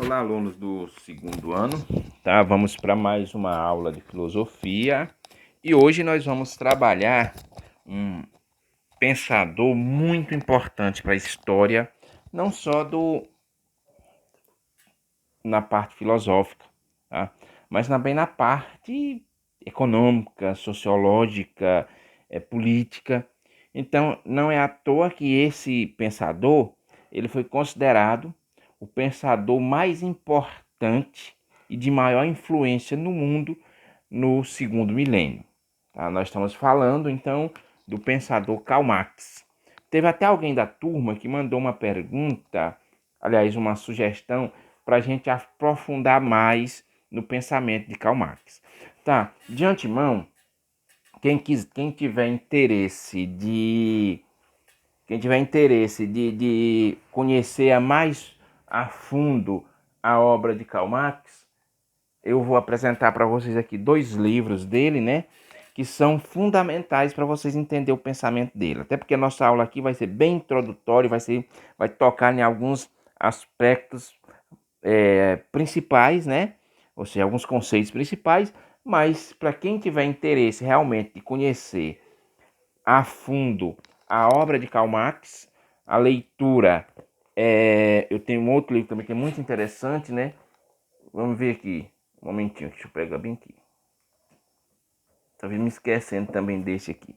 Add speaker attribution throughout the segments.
Speaker 1: Olá, alunos do segundo ano, tá? Vamos para mais uma aula de filosofia e hoje nós vamos trabalhar um pensador muito importante para a história, não só na parte filosófica, tá? Mas também na parte econômica, sociológica, política. Então, não é à toa que esse pensador ele foi considerado o pensador mais importante e de maior influência no mundo no segundo milênio. Tá? Nós estamos falando, então, do pensador Karl Marx. Teve até alguém da turma que mandou uma pergunta, aliás, uma sugestão, para a gente aprofundar mais no pensamento de Karl Marx. Tá, de antemão, quem tiver interesse de conhecer mais a fundo a obra de Karl Marx, eu vou apresentar para vocês aqui dois livros dele, né? Que são fundamentais para vocês entenderem o pensamento dele. Até porque a nossa aula aqui vai ser bem introdutória, vai tocar em alguns aspectos principais, né? Ou seja, alguns conceitos principais, mas para quem tiver interesse realmente de conhecer a fundo a obra de Karl Marx, a leitura, eu tenho um outro livro também que é muito interessante, né? Vamos ver aqui, um momentinho, deixa eu pegar bem aqui. Talvez me esquecendo também desse aqui.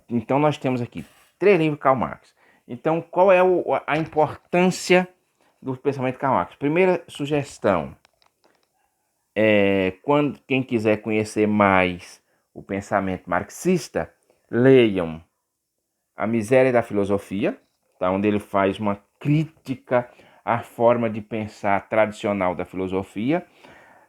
Speaker 1: Então nós temos aqui 3 livros de Karl Marx. Então qual é a importância do pensamento de Karl Marx? Primeira sugestão, quem quiser conhecer mais o pensamento marxista, leiam A Miséria da Filosofia, tá? Onde ele faz uma crítica à forma de pensar tradicional da filosofia.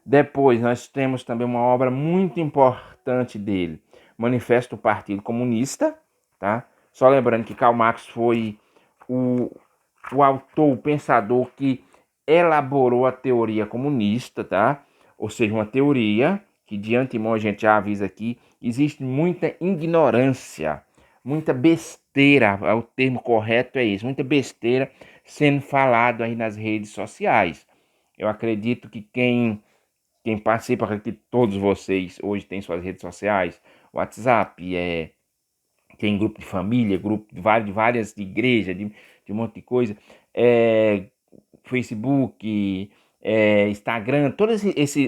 Speaker 1: Depois nós temos também uma obra muito importante dele, Manifesto do Partido Comunista, tá? Só lembrando que Karl Marx foi o autor, o pensador que elaborou a teoria comunista, tá? Ou seja, uma teoria que de antemão a gente já avisa aqui, existe muita ignorância, muita besteira, o termo correto é esse, muita besteira sendo falado aí nas redes sociais. Eu acredito que quem participa, acredito que todos vocês hoje têm suas redes sociais, WhatsApp, tem grupo de família, grupo de várias de igreja, de um monte de coisa, Facebook, Instagram, todas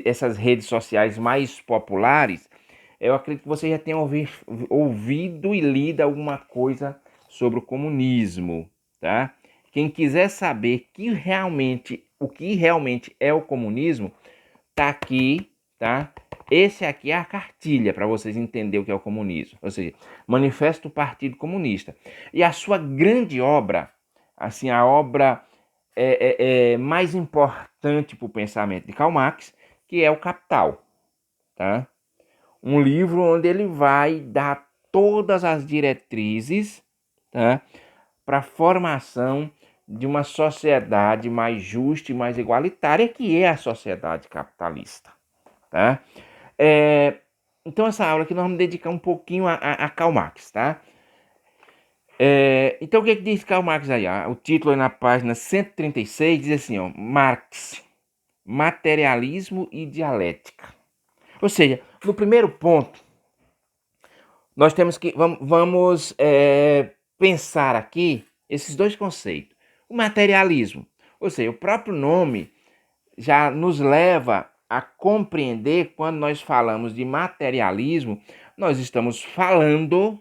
Speaker 1: essas redes sociais mais populares, eu acredito que você já tenha ouvido e lido alguma coisa sobre o comunismo, tá? Quem quiser saber o que realmente é o comunismo, tá aqui, tá? Esse aqui é a cartilha para vocês entenderem o que é o comunismo, ou seja, Manifesto do Partido Comunista. E a sua grande obra, assim, a obra mais importante para o pensamento de Karl Marx, que é o Capital, tá? Um livro onde ele vai dar todas as diretrizes, tá? Para a formação de uma sociedade mais justa e mais igualitária, que é a sociedade capitalista, tá? Então essa aula aqui nós vamos dedicar um pouquinho a Karl Marx, tá? Então o que diz Karl Marx aí? O título aí na página 136 diz assim, ó, Marx, materialismo e dialética. Ou seja, no primeiro ponto, nós temos que, vamos pensar aqui esses dois conceitos. O materialismo, ou seja, o próprio nome já nos leva a compreender, quando nós falamos de materialismo, nós estamos falando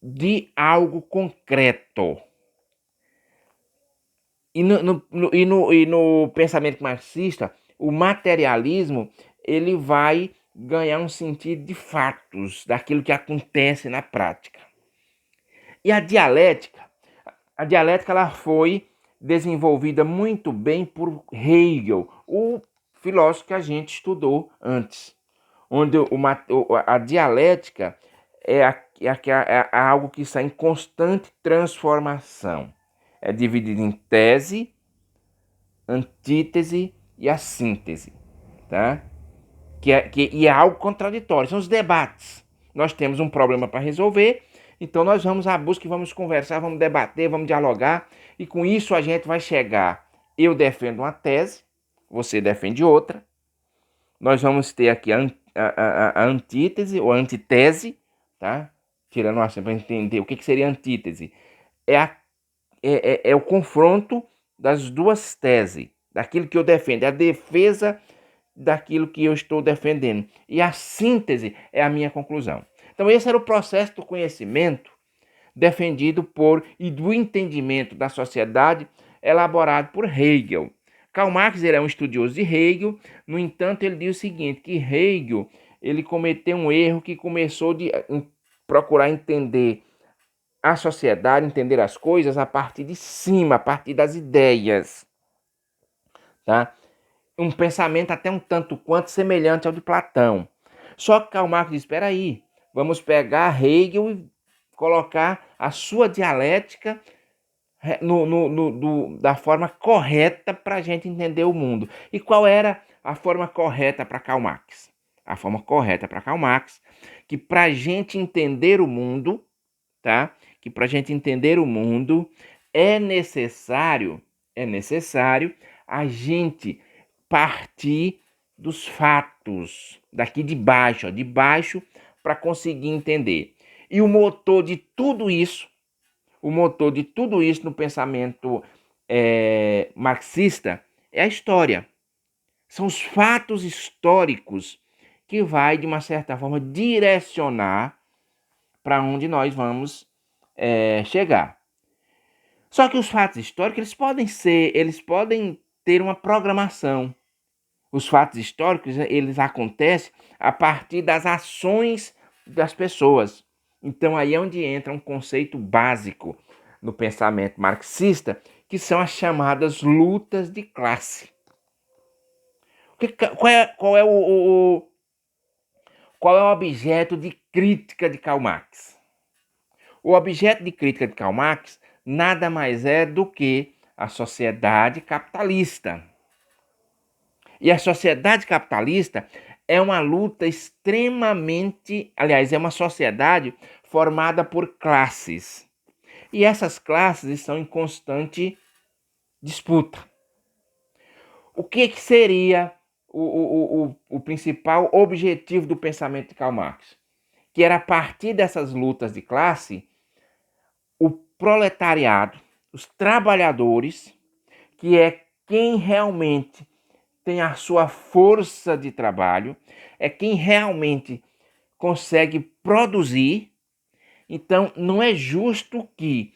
Speaker 1: de algo concreto. E no pensamento marxista, o materialismo ele vai ganhar um sentido de fatos, daquilo que acontece na prática. E a dialética ela foi desenvolvida muito bem por Hegel, o filósofo que a gente estudou antes, onde a dialética é algo que está em constante transformação. É dividido em tese, antítese e a síntese, tá? E é algo contraditório, são os debates. Nós temos um problema para resolver Então nós vamos à busca e vamos conversar, vamos debater, vamos dialogar, e com isso a gente vai chegar. Eu defendo uma tese, você defende outra. Nós vamos ter aqui a antítese ou antitese, tá? Tirando assim para entender o que seria antítese. É o confronto das duas teses, daquilo que eu defendo, é a defesa daquilo que eu estou defendendo. E a síntese é a minha conclusão. Então esse era o processo do conhecimento defendido por e do entendimento da sociedade elaborado por Hegel. Karl Marx ele é um estudioso de Hegel, no entanto ele diz o seguinte, que Hegel ele cometeu um erro que começou de procurar entender a sociedade, entender as coisas a partir de cima, a partir das ideias, tá? Um pensamento até um tanto quanto semelhante ao de Platão. Só que Karl Marx diz, espera aí, vamos pegar Hegel e colocar a sua dialética da forma correta para a gente entender o mundo. E qual era a forma correta para Karl Marx? A forma correta para Karl Marx, que para a gente entender o mundo, tá? Que para a gente entender o mundo é necessário a gente partir dos fatos, daqui de baixo, para conseguir entender. E o motor de tudo isso no pensamento marxista é a história. São os fatos históricos que vai, de uma certa forma, direcionar para onde nós vamos chegar. Só que os fatos históricos, eles podem ter uma programação. Os fatos históricos, eles acontecem a partir das ações das pessoas. Então aí é onde entra um conceito básico no pensamento marxista, que são as chamadas lutas de classe. Qual é o objeto de crítica de Karl Marx? O objeto de crítica de Karl Marx nada mais é do que a sociedade capitalista. E a sociedade capitalista é uma luta extremamente... Aliás, é uma sociedade formada por classes. E essas classes estão em constante disputa. O que seria o principal objetivo do pensamento de Karl Marx? Que era a partir dessas lutas de classe, o proletariado, os trabalhadores, que é quem realmente tem a sua força de trabalho, é quem realmente consegue produzir. Então, não é justo que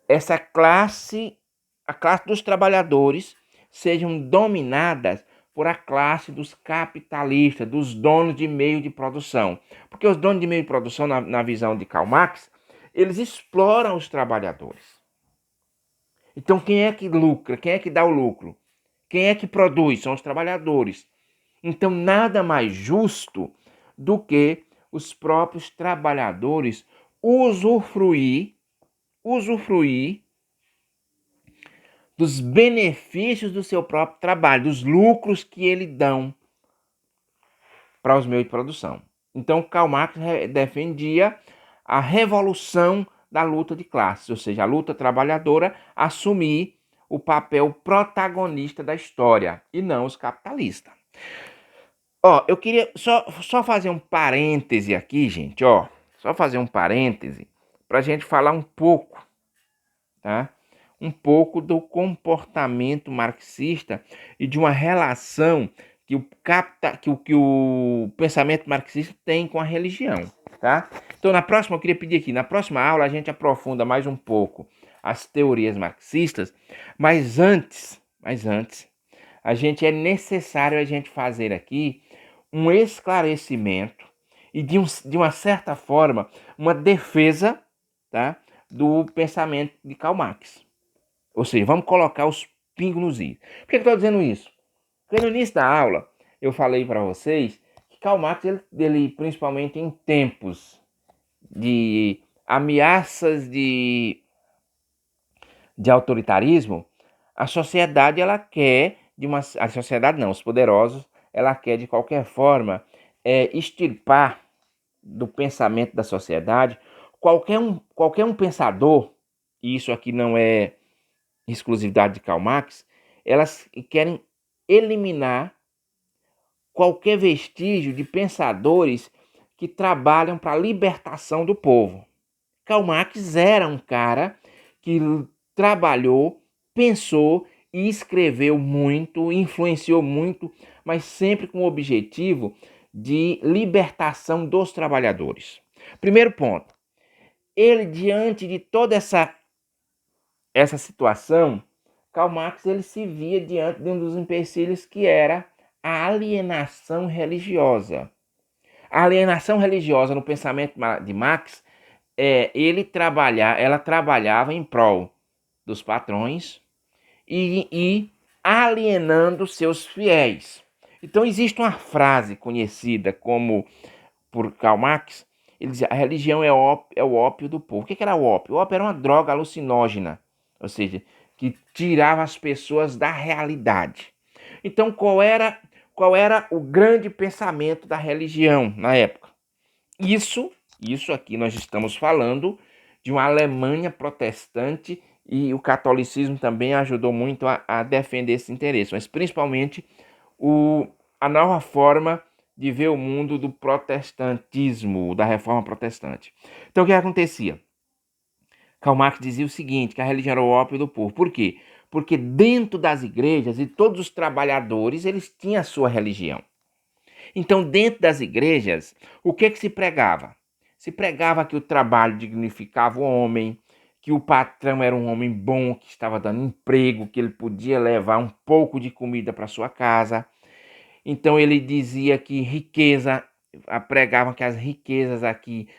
Speaker 1: essa classe, a classe dos trabalhadores, sejam dominadas por a classe dos capitalistas, dos donos de meio de produção. Porque os donos de meio de produção, na visão de Karl Marx, eles exploram os trabalhadores. Então, quem é que lucra? Quem é que dá o lucro? Quem é que produz? São os trabalhadores. Então, nada mais justo do que os próprios trabalhadores usufruir dos benefícios do seu próprio trabalho, dos lucros que eles dão para os meios de produção. Então, Karl Marx defendia a revolução da luta de classes, ou seja, a luta trabalhadora assumir o papel protagonista da história e não os capitalistas. Eu queria só fazer um parêntese aqui, gente, só fazer um parêntese para a gente falar um pouco, tá? Um pouco do comportamento marxista e de uma relação que o pensamento marxista tem com a religião, tá? Então, eu queria pedir aqui, na próxima aula a gente aprofunda mais um pouco as teorias marxistas, mas antes, é necessário a gente fazer aqui um esclarecimento e, de uma certa forma, uma defesa, tá, do pensamento de Karl Marx. Ou seja, vamos colocar os pingos nos is. Por que eu estou dizendo isso? Porque no início da aula eu falei para vocês que Karl Marx, ele principalmente em tempos de ameaças de autoritarismo, a sociedade ela quer a sociedade não, os poderosos, ela quer de qualquer forma extirpar do pensamento da sociedade qualquer um pensador, e isso aqui não é exclusividade de Karl Marx, elas querem eliminar qualquer vestígio de pensadores que trabalham para a libertação do povo. Karl Marx era um cara que trabalhou, pensou e escreveu muito, influenciou muito, mas sempre com o objetivo de libertação dos trabalhadores. Primeiro ponto, ele diante de toda essa situação, Karl Marx ele se via diante de um dos empecilhos que era a alienação religiosa. A alienação religiosa no pensamento de Marx, ela trabalhava em prol dos patrões e alienando seus fiéis. Então existe uma frase conhecida como por Karl Marx, ele dizia, a religião é o ópio do povo. O que era o ópio? O ópio era uma droga alucinógena, ou seja, que tirava as pessoas da realidade. Então qual era o grande pensamento da religião na época? Isso aqui nós estamos falando de uma Alemanha protestante e o catolicismo também ajudou muito a defender esse interesse, mas principalmente a nova forma de ver o mundo do protestantismo, da reforma protestante. Então o que acontecia? Karl Marx dizia o seguinte, que a religião era o ópio do povo. Por quê? Porque dentro das igrejas e todos os trabalhadores, eles tinham a sua religião. Então, dentro das igrejas, o que se pregava? Se pregava que o trabalho dignificava o homem, que o patrão era um homem bom, que estava dando emprego, que ele podia levar um pouco de comida para sua casa. Então, ele dizia que riqueza, pregavam que as riquezas aqui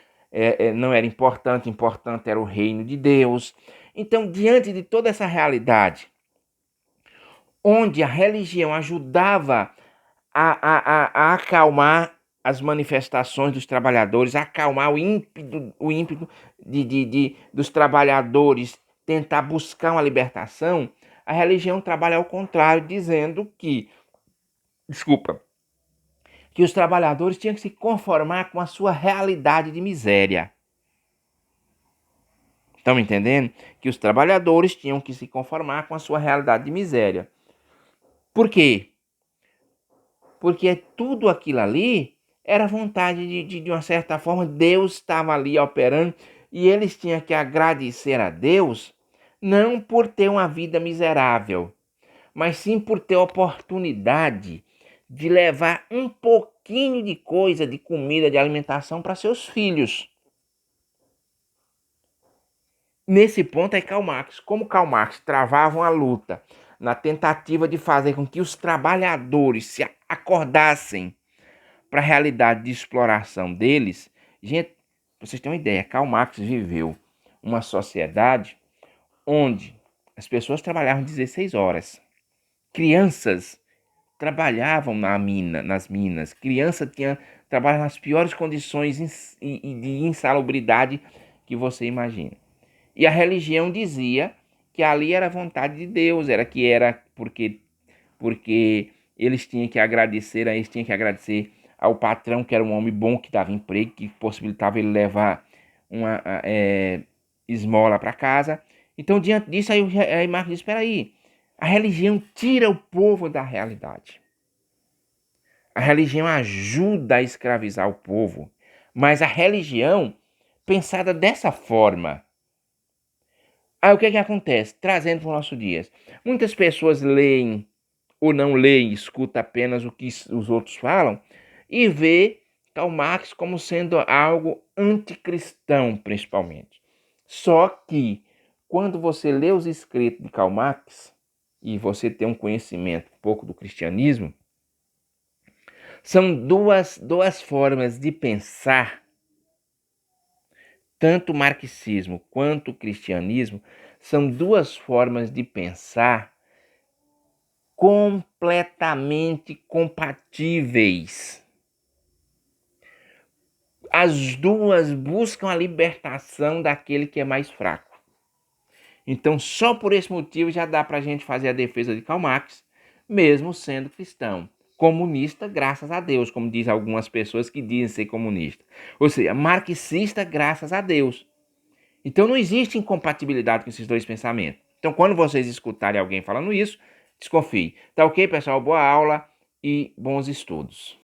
Speaker 1: não eram importante era o reino de Deus. Então, diante de toda essa realidade, onde a religião ajudava a acalmar as manifestações dos trabalhadores, acalmar o ímpeto dos trabalhadores tentar buscar uma libertação, a religião trabalha ao contrário, dizendo que os trabalhadores tinham que se conformar com a sua realidade de miséria. Estão entendendo? Que os trabalhadores tinham que se conformar com a sua realidade de miséria. Por quê? Porque tudo aquilo ali era vontade de uma certa forma, Deus estava ali operando e eles tinham que agradecer a Deus, não por ter uma vida miserável, mas sim por ter oportunidade de levar um pouquinho de coisa, de comida, de alimentação para seus filhos. Nesse ponto é Karl Marx. Como Karl Marx travava uma luta na tentativa de fazer com que os trabalhadores se acordassem para a realidade de exploração deles, gente, pra vocês terem uma ideia, Karl Marx viveu uma sociedade onde as pessoas trabalhavam 16 horas. Crianças trabalhavam nas minas. Criança trabalhava nas piores condições de insalubridade que você imagina. E a religião dizia que ali era a vontade de Deus, era porque eles tinham que agradecer ao patrão, que era um homem bom, que dava emprego, que possibilitava ele levar uma esmola para casa. Então, diante disso, aí Marx diz, espera aí, a religião tira o povo da realidade. A religião ajuda a escravizar o povo, mas a religião, pensada dessa forma, aí o que acontece? Trazendo para os nossos dias. Muitas pessoas leem ou não leem, escutam apenas o que os outros falam e vê Karl Marx como sendo algo anticristão, principalmente. Só que, quando você lê os escritos de Karl Marx e você tem um conhecimento um pouco do cristianismo, são duas formas de pensar. Tanto o marxismo quanto o cristianismo são duas formas de pensar completamente compatíveis. As duas buscam a libertação daquele que é mais fraco. Então, só por esse motivo já dá para a gente fazer a defesa de Karl Marx, mesmo sendo cristão. Comunista, graças a Deus, como diz algumas pessoas que dizem ser comunista. Ou seja, marxista, graças a Deus. Então não existe incompatibilidade com esses dois pensamentos. Então quando vocês escutarem alguém falando isso, desconfie. Tá ok, pessoal? Boa aula e bons estudos.